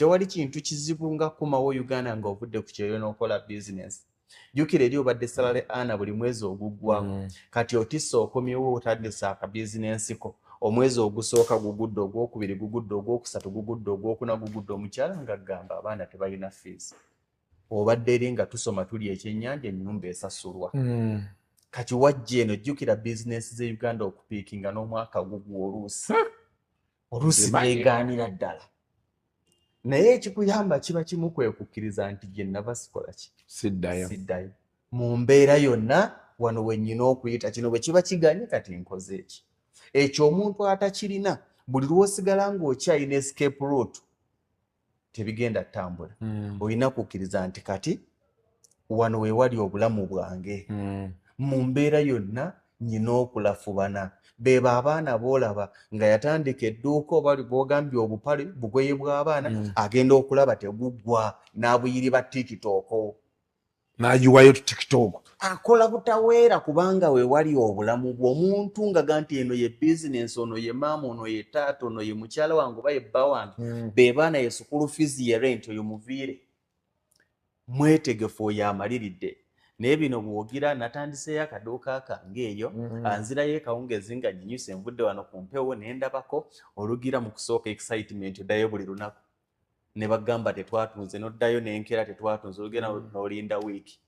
tewali kintu kizibu nga kumawo Uganda ng'ovudde ku kyeyo n'okola business. Jjukira eri obadde salary ana buli mwezi oguggwako. Kati otissa okomyewo otandise akabizinensi ko. Omwezi ogusooka gugudde, ogwokubiri gugudde, ogwokusatu gugudde, ogwokuna gugudde, omukyala nga gamba abaana tebalina fees. Obadde eri nga tusoma tuli ekyennyanja ennyumba esasulwa. Kati wajja eno jjukira bizinesi ze Uganda okupiikinga n'omwaka gugwa oluusi beegaanira ddala. Naye ekikuyamba kiba kimu kwe kukkiriza nti gye nnava sikola ki? Siddayo. Mu mbeera yonna wano wennyina okuyita kino bwe kiba kiganye kati nkoze eki. Ekyo omuntu atakirina buli lw'osigala ng'okyalina escape route tebigenda ttambula. Olina kukkiriza nti kati wano we wali obulamu bwange. Mu mbeera yonna nyina okulafubana. Beba abaana boolaba nga yatandika edduuka oba bw'ogambye obupale bugoye bw'abaana agenda okulaba teguggwa n'abuyiriba TikTok. N'agiwayo TikTok. Akola butaweera kubanga we wali obulamu bw'omuntu nga ganti eno ye business, ono ye maama, ono ye taata, ono ye mukyala wange oba ye bba wange. Be baana ye school fees ye rent oyo muviire. Mwetegefu oyo amaliridde. Naye bino bwogira natandiseeyo akaduuka kange eyo anzirayo kawungezi nga nyinyuse envudde wano ku mpewo ne ndabako olugira mu kusooka excitement oddayo buli lunaku. Ne bagamba tetwatunze n'oddayo n'enkera tetwatunze olugera n'olinda wiiki.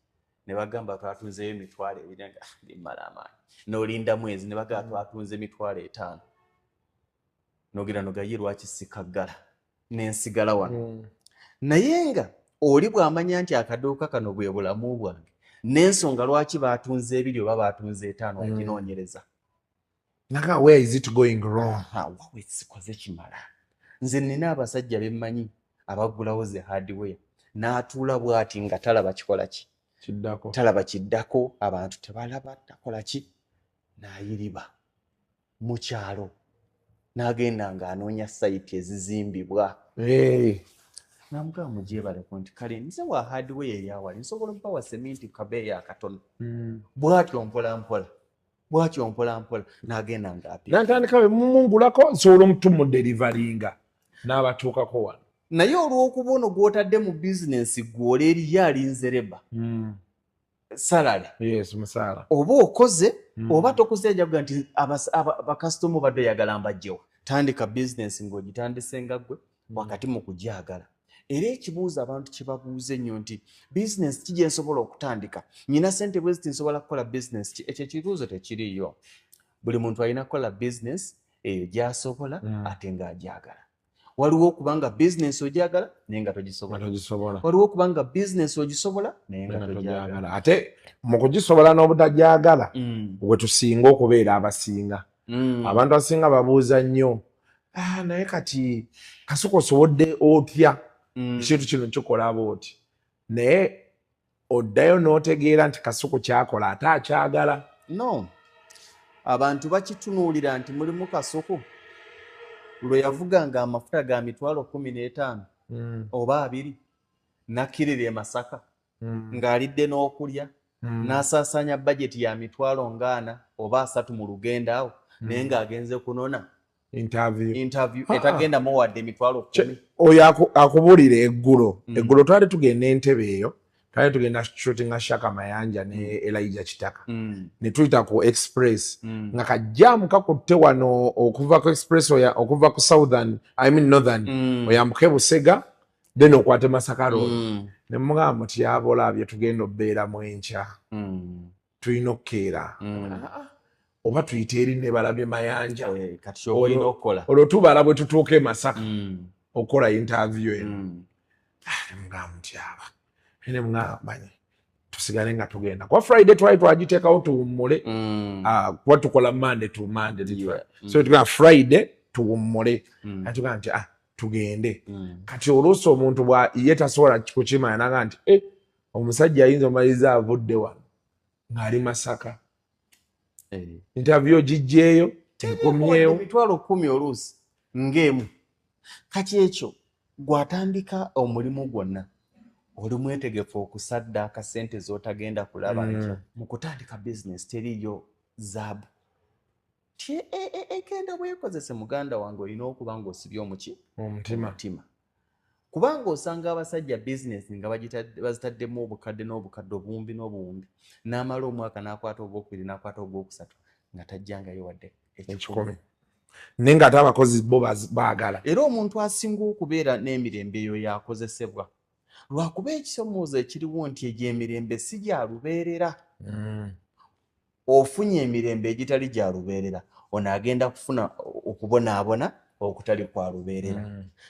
Ne bagamba twatunzeyo emitwalo ebiri nga limala amaanyi. N'olinda mwezi ne bagamba twatunze emitwalo 5. N'ogira nogaye lwaki sikaggala n'ensigala wano. Naye nga oli bw'amanya nti akaduuka kano bwe bulamu bwange n'ensonga lwaki batunze 2 oba batunze 5 okinoonyereza. Naga where is it going wrong? Wawe sikoze kimala. Nze nina abasajja bemmanyi abagulawo ze hardware n'atuula bw'ati nga talaba kikola ki? Kiddako. Talaba kiddako, abantu tebalaba takola ki? N'ayiriba mu kyalo n'agenda ng'anoonya sayiti ezizimbibwa. Namugamba mugyebale ku nti kale nze wa hardware eri awali nsobola mpawa seminti kabeeyi akatono. Bw'atyo mpola mpola n'agenda ng'apima. N'atandika bemumungulako nsobola omutumu delivaringa n'abatuukako wano. Naye olw'okuba ono gw'otadde mu bizinensi gw'ola eriyo alinze leba. Salary. Yes, musala. Oba okoze oba tokoze ajaga nti abakasitoma badde yagala mbajjewo. Tandika bizinensi ng'ogitandise nga ggwe wakati mu kugyagala. Era ekibuuzo abantu kye babuuze nnyo nti bizinensi ki gye nsobola okutandika? Nyina ssente bwe ziti nsobola kukola bizinensi ki? Ekyo ekibuuzo tekiriyo. Buli muntu alina kukola bizinensi eyo gy'asobola ate ng'agyagala. Waliwo okubanga bizinensi ogyagala naye nga togisobola. Waliwo okubanga bizinensi ogisobola naye nga togyagala. Ate mu kugisobola n'obutagyagala we tusinga okubeera abasinga. Abantu abasinga babuuza nnyo naye kati kasuka osobodde otya ekintu kino kikola bw'oti. Naye oddayo n'otegeera nti kasuku kyakola ate akyagala. No, abantu bakitunuulira nti mulimu kasuku lwe yavuganga amafuta ga mitwalo 15 oba 2 nakkirira e Masaka ng'alidde n'okulya n'asaasaanya bajeti ya mitwalo 40 oba 3 mu lugendo awo naye ng'agenze kunona interview etagenda mu wadde mitwalo 10. Oyo akubuulira eggulo twali tugenda Entebbe eyo twali tugenda shootinga Shaka Mayanja ne Elijah Kitaka ne tuyita ku express nga kajjaamu kakutte wano okuva ku express okuva ku northern oyambuke Busega then okwate Masaka road ne mugamba nti yabola bye tugenda obbeera mu enkya tulina okkeera oba tuyite eri ne balabye Mayanja kati olina okukola olwo tubala bwe tutuuke Masaka okola interview eno mugamba nti ene mwanyi tusigale nga tugenda kwa Friday twali twagiteekawo tuwummule kuba tukola Monday to Monday so tugenda Friday tuwummule atugamba nti tugende kati oluusi omuntu ye tasobola kukimanya naga nti omusajja ayinza omaliza avudde wano ng'ali Masaka interview gijjeeyo tekomyewo mitwalo 10 oluusi ng'emu. Kati ekyo gwatandika omulimu gwonna oli mwetegefu okusadda akasente z'otagenda kulaba nkya mu kutandika bizinesi teriyo zaabu. Ekenda bwekozese muganda wange olina okuba ng'osibye omutima. kubanga osanga abasajja business nga bazitaddemu obukadde n'obukadde obuwumbi n'obuwumbi n'amala omwaka n'akwata ogwokubiri n'akwata ogwokusatu nga tajjangayo wadde ekikumi naye ng'ate abakozi bo baagala. Era omuntu asinga okubeera n'emirembe eyo yakozesebwa lwakuba ekisomoozo ekiriwo nti egyo emirembe si gya lubeerera. Ofunye emirembe egitali gya lubeerera ono agenda kufuna okubonaabona okutali kwa lubeerera.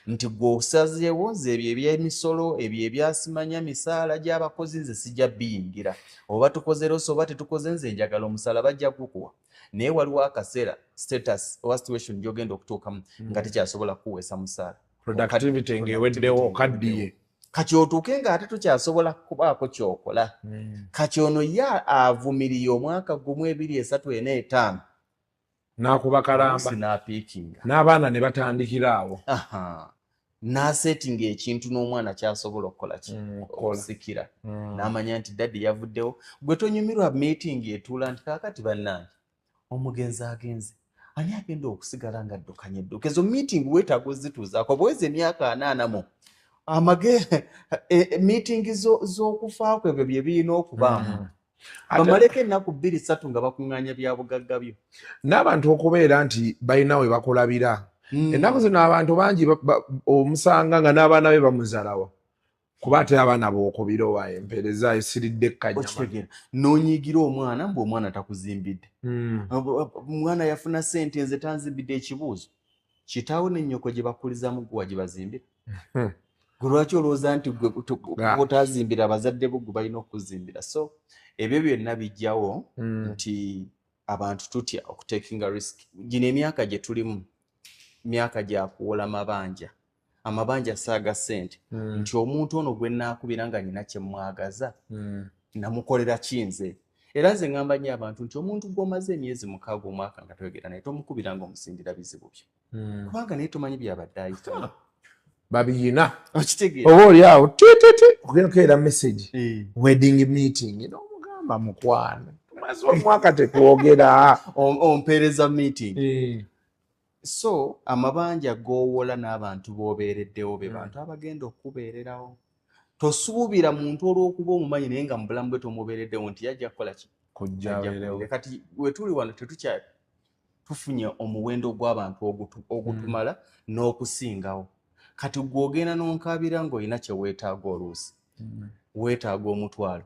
Nti gwe osazeewo nze ebyo eby'emisolo ebyo ebyasimanya misaala gy'abakozi nze sijja biyingira oba tukoze loso oba tetukoze nze njagala omusala bajja gukuwa. Naye waliwo akaseera status oba situation gy'ogenda okutuukamu nga tekyasobola kuweesa musaala. Productivity ng'eweddewo kaddiye. Kati otuuke ng'ate tukyasobola kubaako ky'okola. Kati ono ye avumiriye omwaka gumu 2, 3, 4, 5 n'akuba kalamba n'apiikinga n'abaana ne batandikira awo. N'asetinga ekintu n'omwana kyasobola okukola okusikira n'amanya nti daddi yavuddewo. Gwe tonyumirwa meeting etuula nti kaakati bannange omugenzi agenze ani agenda okusigala nga addukanya edduuka. Ezo meeting weetaaga ozituuzaako bwezi emyaka 40 meeting z'okufaako ebyo bye birina okubaamu. Bamaleko ennaku 2, 3 nga bakuŋŋaanya bya bugagga byo. N'abantu okubeera nti balina we bakulabira. Ennaku zino abantu bangi omusanga nga n'abaana be bamuzalawo kuba ate abaana bookubira owa empeereza esiridde ekkanyama. N'onyiigira omwana mbu omwana takuzimbidde. Omwana yafuna ssente nze tanzimbidde ekibuuzo. Kitaawo ne nnyoko gye bakulizamu gwe gye bazimbira. Gwe lwaki olowooza nti otazimbira abazadde bo gwe balina okuzimbira? So ebyo byonna bijjawo nti abantu tutya okutekinga risk. Gino emyaka gye tulimu myaka gya kuwola mabanja. Amabanja saaga ssente nti omuntu ono gwe nnaakubira nga nina kye mwagaza namukolera kinze. Era nze ngamba nnyo abantu nti omuntu gw'omaze emyezi 6 omwaka nga toyogera naye tomukubira ng'omusindira bizibu byo. Kubanga naye tomanyi byabadde ayitamu. Babiyina okitegeera oba oli awo ogenda kukeera message wedding meeting n'omugamba mukwano tumaze omwaka tetwogera ompeereza meeting. So amabanja g'owola n'abantu b'obeereddewo be bantu abagenda okubeererawo. Tosuubira muntu olw'okuba omumanyi naye nga mu bulamu bwe tomubeereddewo nti yajja kukola ki kujjabeerewo. Kati we tuli wano tufunye omuwendo gw'abantu ogutumala n'okusingawo. Kati gw'ogenda n'onkabira ng'olina kye weetaaga oluusi. Weetaaga omutwalo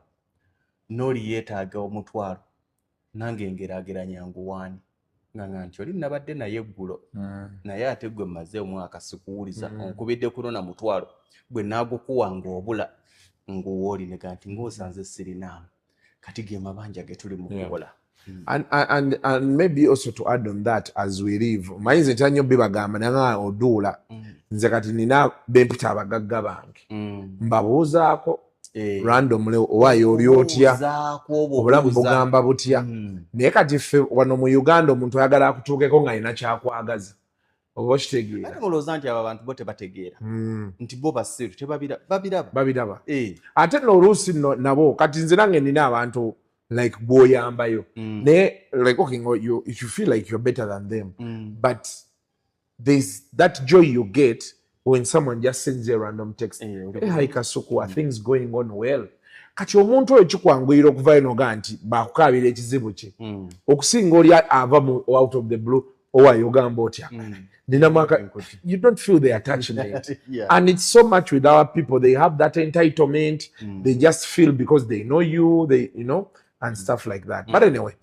n'oli yeetaaga omutwalo nange ngeraageranya nguwaani nga nti oli nabadde naye eggulo naye ate gwe mmaze omwaka sikuwuliza onkubidde kulona mutwalo gwe naagukuwa ng'obula ng'owooli ne nti ng'osanze sirinaamu. Kati ge mabanja ge tuli mu kukola. And maybe also to add on that as we live mayinza ntannyo bibagamba nanga oduula nze kati nina bempita abagagga bange mbabuuzaako randomly owaayo oli otya obulamu bugamba butya naye kati ffe wano mu Uganda omuntu ayagala akutuukeko nga alina kyakwagaza oba okitegeera. Ate mulowooza nti abo abantu bo tebategeera nti bo basiru babiraba ate n'oluusi nabo kati nze nange nina abantu like bw'oyambayo naye like okay you feel like you're better than them but there's that joy you get when someone just sends a random text hi Kasuku, are things going on well. Kati omuntu oyo kikwanguyira okuvaayo noga nti bakukaabira ekizibu kye okusinga oli ava mu out of the blue owaayo ogamba otya nina mwaka you don't feel the attachment and it's so much with our people they have that entitlement they just feel because they know you and stuff like that but anyway